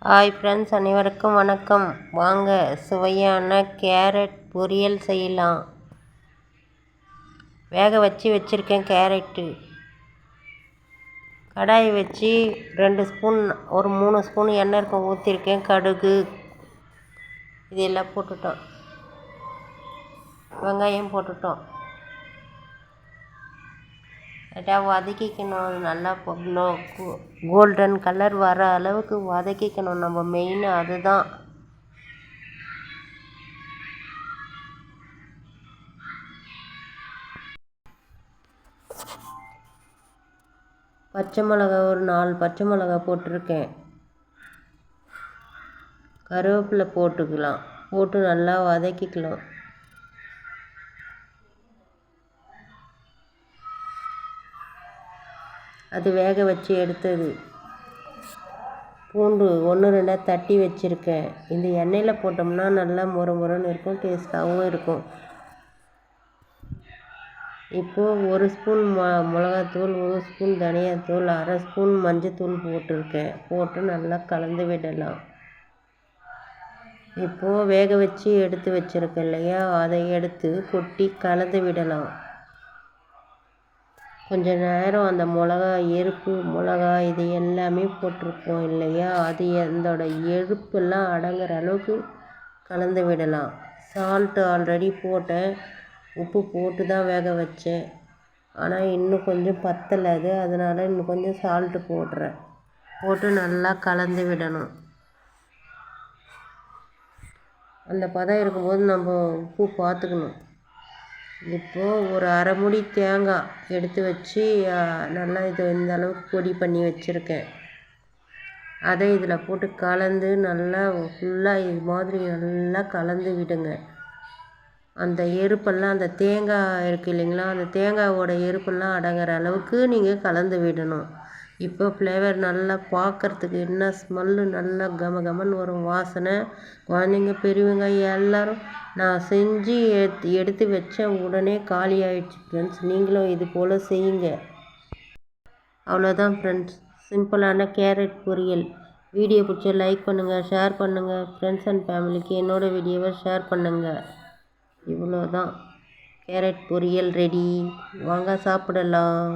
Hi friends, அனைவருக்கும் வணக்கம். வாங்க சுவையான கேரட் பொரியல் செய்யலாம். வேக வச்சுருக்கேன் கேரட்டு. கடாய் வச்சு 2 ஸ்பூன் ஒரு 3 ஸ்பூன் எண்ணெய் இருக்கும் ஊற்றிருக்கேன். கடுகு இதெல்லாம் போட்டுட்டோம். வெங்காயம் போட்டுட்டோம். லைட்டாக வதக்கிக்கணும். நல்லா கோல்டன் கலர் வர அளவுக்கு வதக்கிக்கணும். நம்ம மெயின் அதுதான். பச்சை மிளகா ஒரு 4 பச்சை மிளகா போட்டிருக்கேன். கருவேப்பிலை போட்டுக்கலாம். போட்டு நல்லா வதக்கிக்கலாம். அது வேக வச்சு எடுத்தது. பூண்டு 1-2 தட்டி வச்சுருக்கேன். இந்த எண்ணெயில் போட்டோம்னா நல்லா முறுமுறுன்னு இருக்கும், டேஸ்ட்டாகவும் இருக்கும். இப்போது 1 ஸ்பூன் மிளகாத்தூள், 1 ஸ்பூன் தனியாத்தூள், 1/2 ஸ்பூன் மஞ்சத்தூள் போட்டிருக்கேன். போட்டு நல்லா கலந்து விடலாம். இப்போது வேக வச்சு எடுத்து வச்சுருக்கேன் இல்லையா, அதை எடுத்து கொட்டி கலந்து விடலாம். கொஞ்ச நேரம் அந்த எருப்பு மிளகா இது எல்லாமே போட்டிருக்கோம் இல்லையா, அது அதோட எருப்பெல்லாம் அடங்குற அளவுக்கு கலந்து விடலாம். சால்ட்டு ஆல்ரெடி போட்டேன். உப்பு போட்டு தான் வேக வச்சேன். ஆனால் இன்னும் கொஞ்சம் பத்தலை அது, அதனால் இன்னும் கொஞ்சம் சால்ட்டு போடுறேன். போட்டு நல்லா கலந்து விடணும். அந்த பதம் இருக்கும்போது நம்ம உப்பு பார்த்துக்கணும். இப்போது ஒரு அரை மூடி தேங்காய் எடுத்து வச்சு நல்லா இந்த அளவுக்கு பொடி பண்ணி வச்சுருக்கேன். அதை இதில் போட்டு கலந்து நல்லா ஃபுல்லாக இது மாதிரி நல்லா கலந்து விடுங்க. அந்த எருப்பெல்லாம், அந்த தேங்காய் இருக்குது இல்லைங்களா, அந்த தேங்காயோட எருப்பெல்லாம் அடங்குற அளவுக்கு நீங்கள் கலந்து விடணும். இப்போ ஃப்ளேவர் நல்லா பார்க்குறதுக்கு என்ன ஸ்மெல்லு, நல்லா கமகமன்னு வரும் வாசனை. குழந்தைங்க பெரியவங்க எல்லோரும் நான் செஞ்சு எடுத்து வச்சேன். உடனே காலி ஆகிடுச்சு ஃப்ரெண்ட்ஸ். நீங்களும் இது போல் செய்யுங்க. அவ்வளோதான் ஃப்ரெண்ட்ஸ், சிம்பிளான கேரட் பொரியல். வீடியோ பிடிச்சா லைக் பண்ணுங்கள், ஷேர் பண்ணுங்கள். ஃப்ரெண்ட்ஸ் அண்ட் ஃபேமிலிக்கு என்னோடய வீடியோவை ஷேர் பண்ணுங்கள். இவ்வளோதான், கேரட் பொரியல் ரெடி. வாங்க சாப்பிடலாம்.